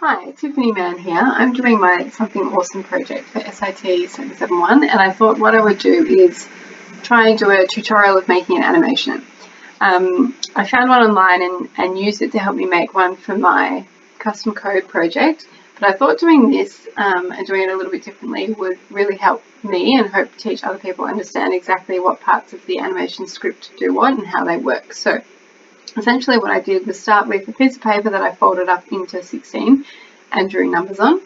Hi, Tiffany Mann here. I'm doing my Something Awesome project for SIT771, and I thought what I would do is try and do a tutorial of making an animation. I found one online and used it to help me make one for my custom code project, but I thought doing this and doing it a little bit differently would really help me and hope teach other people understand exactly what parts of the animation script do what and how they work. So essentially what I did was start with a piece of paper that I folded up into 16 and drew numbers on,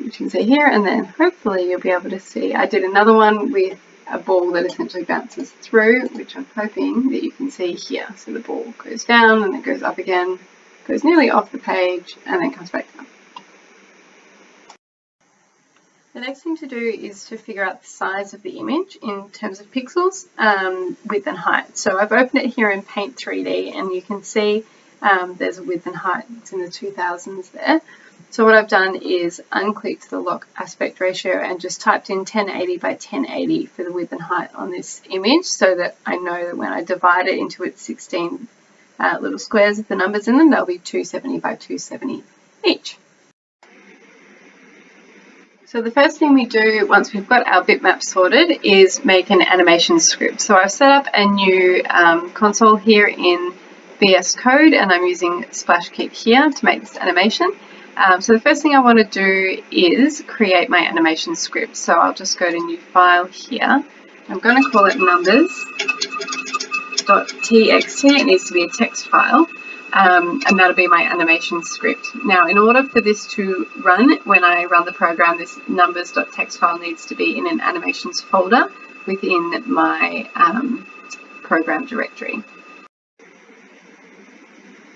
which you can see here, and then hopefully you'll be able to see I did another one with a ball that essentially bounces through, which I'm hoping that you can see here. So the ball goes down and then goes up again, goes nearly off the page and then comes back down. The next thing to do is to figure out the size of the image in terms of pixels, width and height. So I've opened it here in Paint 3D and you can see there's a width and height. It's in the 2000s there. So what I've done is unclicked the lock aspect ratio and just typed in 1080 by 1080 for the width and height on this image, so that I know that when I divide it into its 16 little squares with the numbers in them, they'll be 270 by 270 each. So the first thing we do once we've got our bitmap sorted is make an animation script. So I've set up a new console here in VS Code and I'm using SplashKit here to make this animation. So the first thing I want to do is create my animation script. So I'll just go to new file here. I'm going to call it numbers.txt. It needs to be a text file. And that'll be my animation script. Now, in order for this to run, when I run the program, this numbers.txt file needs to be in an animations folder within my program directory.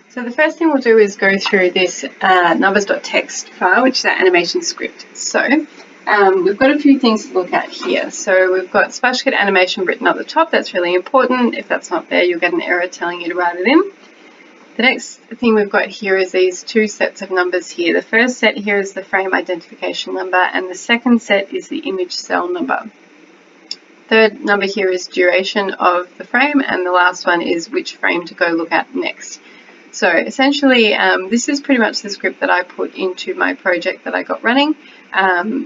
So the first thing we'll do is go through this numbers.txt file, which is our animation script. So we've got a few things to look at here. So we've got SplashKit animation written at the top. That's really important. If that's not there, you'll get an error telling you to write it in. The next thing we've got here is these two sets of numbers here. The first set here is the frame identification number and the second set is the image cell number. Third number here is duration of the frame and the last one is which frame to go look at next. So essentially this is pretty much the script that I put into my project that I got running.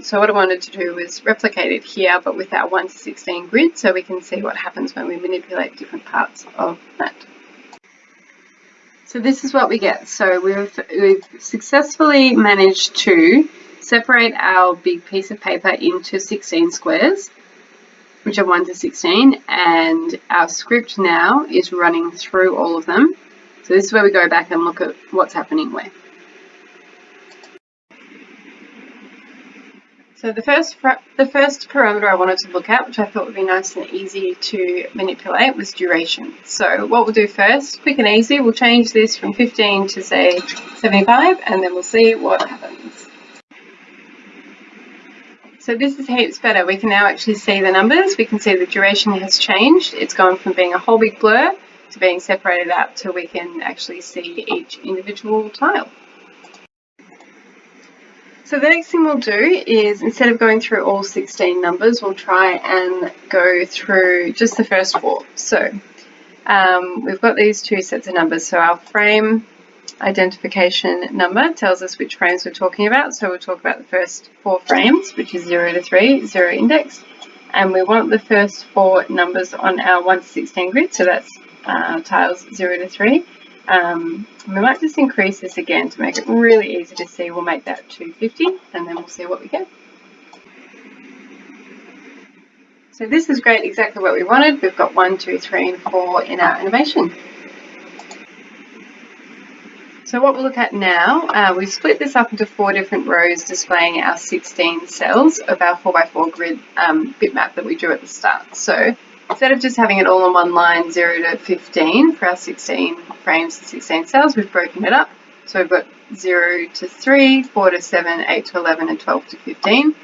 So what I wanted to do was replicate it here but with our 1 to 16 grid so we can see what happens when we manipulate different parts of that. So this is what we get. So we've successfully managed to separate our big piece of paper into 16 squares, which are 1 to 16, and our script now is running through all of them. So this is where we go back and look at what's happening where. So the first parameter I wanted to look at, which I thought would be nice and easy to manipulate, was duration. So what we'll do first, quick and easy, we'll change this from 15 to say 75 and then we'll see what happens. So this is heaps better. We can now actually see the numbers. We can see the duration has changed. It's gone from being a whole big blur to being separated out till we can actually see each individual tile. So the next thing we'll do is, instead of going through all 16 numbers, we'll try and go through just the first 4. So we've got these two sets of numbers. So our frame identification number tells us which frames we're talking about. So we'll talk about the first 4 frames, which is 0 to 3, 0 index. And we want the first 4 numbers on our 1 to 16 grid. So that's tiles 0 to 3. We might just increase this again to make it really easy to see. We'll make that 250 and then we'll see what we get. So this is great, exactly what we wanted. We've got 1, 2, 3 and 4 in our animation. So what we'll look at now, we've split this up into 4 different rows displaying our 16 cells of our 4x4 grid bitmap that we drew at the start. So instead of just having it all on one line, 0 to 15 for our 16 frames and 16 cells, we've broken it up. So we've got 0 to 3, 4 to 7, 8 to 11 and 12 to 15.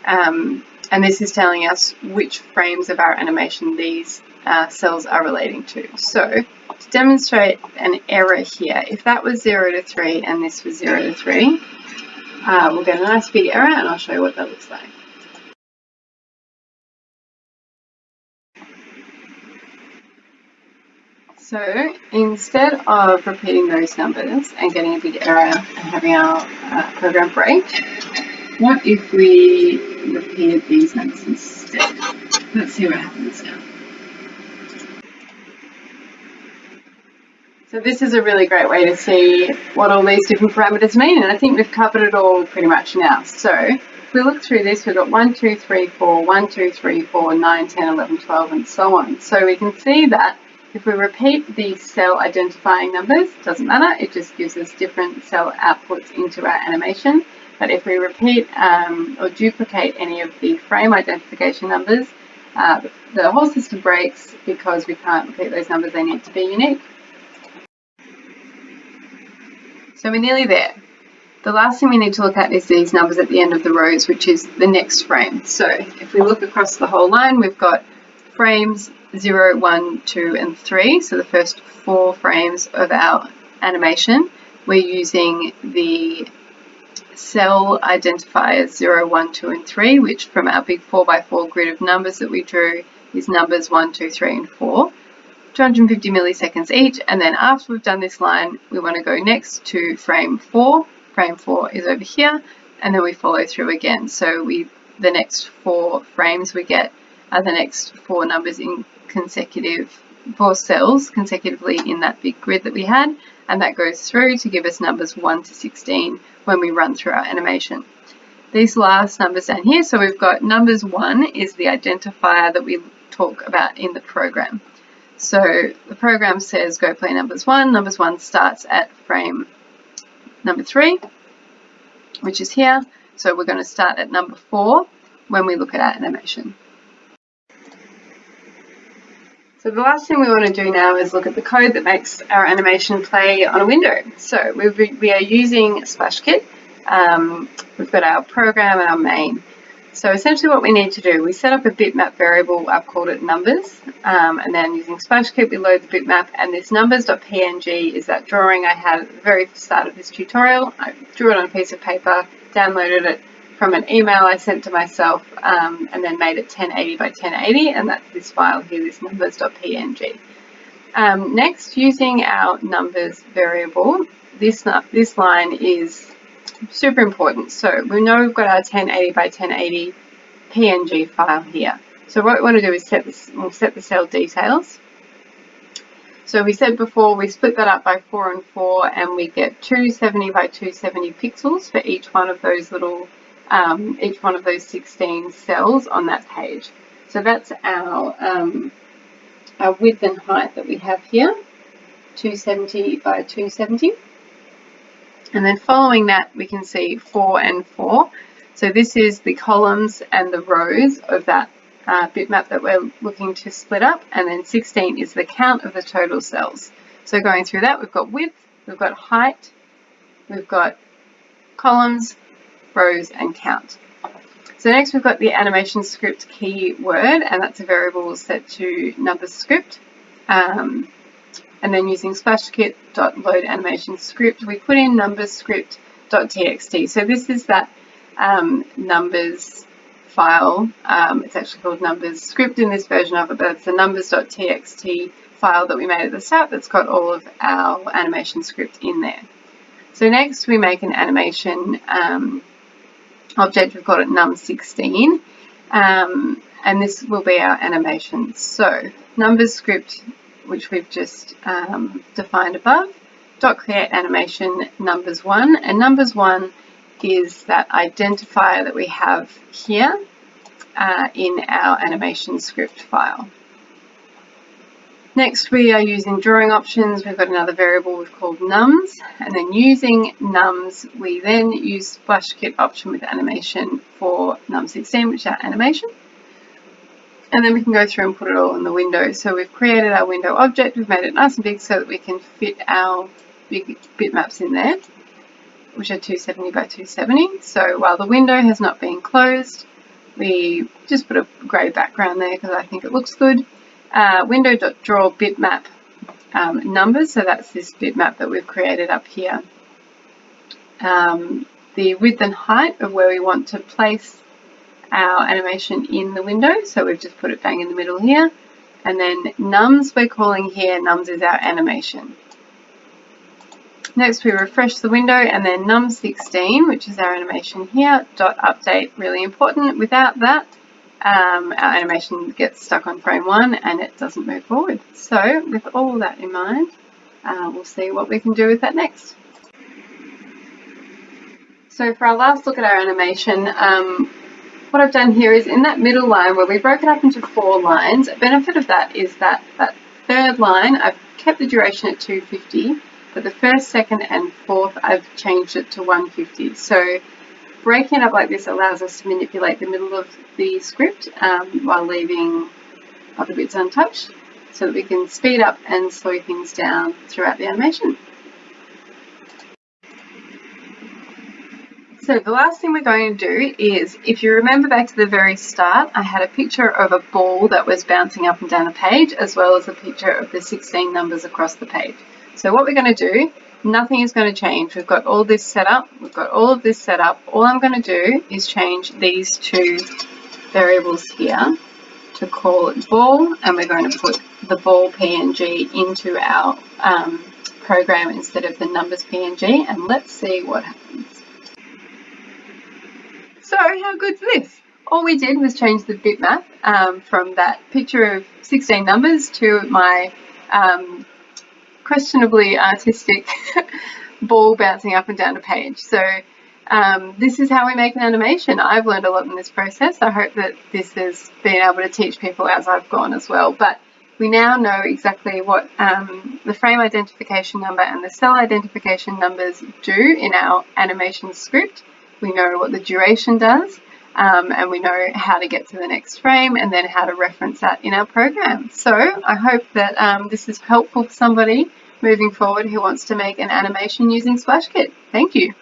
And this is telling us which frames of our animation these cells are relating to. So to demonstrate an error here, if that was 0 to 3 and this was 0 to 3, we'll get a nice big error and I'll show you what that looks like. So instead of repeating those numbers and getting a big error and having our program break, what if we repeated these numbers instead? Let's see what happens now. So this is a really great way to see what all these different parameters mean, and I think we've covered it all pretty much now. So if we look through this, we've got 1, 2, 3, 4, 1, 2, 3, 4, 9, 10, 11, 12, and so on. So we can see that if we repeat the cell identifying numbers, it doesn't matter, it just gives us different cell outputs into our animation. But if we repeat or duplicate any of the frame identification numbers, the whole system breaks because we can't repeat those numbers, they need to be unique. So we're nearly there. The last thing we need to look at is these numbers at the end of the rows, which is the next frame. So if we look across the whole line, we've got frames 0, 1, 2, and 3. So the first 4 frames of our animation, we're using the cell identifiers 0, 1, 2, and 3, which from our big 4x4 grid of numbers that we drew is numbers 1, 2, 3, and 4. 250 milliseconds each, and then after we've done this line, we want to go next to frame 4. Frame 4 is over here, and then we follow through again. So the next 4 frames we get are the next 4 numbers in 4 cells consecutively in that big grid that we had, and that goes through to give us numbers 1 to 16 when we run through our animation. These last numbers down here, so we've got numbers 1 is the identifier that we talk about in the program. So the program says go play numbers 1. Numbers 1 starts at frame number 3, which is here. So we're going to start at number 4 when we look at our animation. So the last thing we want to do now is look at the code that makes our animation play on a window. So we are using SplashKit. We've got our program and our main. So essentially what we need to do, we set up a bitmap variable, I've called it numbers, and then using SplashKit we load the bitmap, and this numbers.png is that drawing I had at the very start of this tutorial. I drew it on a piece of paper, downloaded it from an email I sent to myself, and then made it 1080 by 1080, and that's this file here, this numbers.png. Next, using our numbers variable, this line is super important. So we know we've got our 1080 by 1080 PNG file here. So what we want to do is we'll set the cell details. So we said before we split that up by 4 and 4, and we get 270 by 270 pixels for each one of those little, each one of those 16 cells on that page. So that's our width and height that we have here, 270 by 270. And then following that, we can see 4 and 4. So this is the columns and the rows of that bitmap that we're looking to split up. And then 16 is the count of the total cells. So going through that, we've got width, we've got height, we've got columns, rows, and count. So next we've got the animation script keyword, and that's a variable set to numbers script. And then using SplashKit.load animation script, we put in numbers script.txt. So this is that numbers file. It's actually called numbers script in this version of it, but it's the numbers.txt file that we made at the start that's got all of our animation script in there. So next we make an animation object. We've got it num16, and this will be our animation. So numbers script, which we've just defined above, .create animation numbers1, and numbers1 is that identifier that we have here in our animation script file. Next we are using drawing options. We've got another variable we've called nums, and then using nums we then use SplashKit option with animation for num16, which is our animation. And then we can go through and put it all in the window. So we've created our window object, we've made it nice and big so that we can fit our big bitmaps in there, which are 270 by 270. So while the window has not been closed, we just put a grey background there because I think it looks good. Window.draw bitmap numbers, so that's this bitmap that we've created up here. The width and height of where we want to place our animation in the window, so we've just put it bang in the middle here, And then nums we're calling here, nums is our animation. Next we refresh the window and then num16, which is our animation here, dot update, really important. Without that, our animation gets stuck on frame 1 and it doesn't move forward. So with all that in mind, we'll see what we can do with that next. So for our last look at our animation, what I've done here is in that middle line where we broke it up into 4 lines, a benefit of that is that that third line, I've kept the duration at 250, but the first, second and fourth, I've changed it to 150. So breaking it up like this allows us to manipulate the middle of the script while leaving other bits untouched, so that we can speed up and slow things down throughout the animation. So the last thing we're going to do is, if you remember back to the very start, I had a picture of a ball that was bouncing up and down a page, as well as a picture of the 16 numbers across the page. So what we're going to do, nothing is going to change. We've got all this set up. We've got all of this set up. All I'm going to do is change these 2 variables here to call it ball, and we're going to put the ball PNG into our program instead of the numbers PNG, and let's see what happens. So how good's this? All we did was change the bitmap from that picture of 16 numbers to my questionably artistic ball bouncing up and down a page. So this is how we make an animation. I've learned a lot in this process. I hope that this has been able to teach people as I've gone as well. But we now know exactly what the frame identification number and the cell identification numbers do in our animation script. We know what the duration does, and we know how to get to the next frame and then how to reference that in our program. So I hope that this is helpful for somebody moving forward who wants to make an animation using SplashKit. Thank you.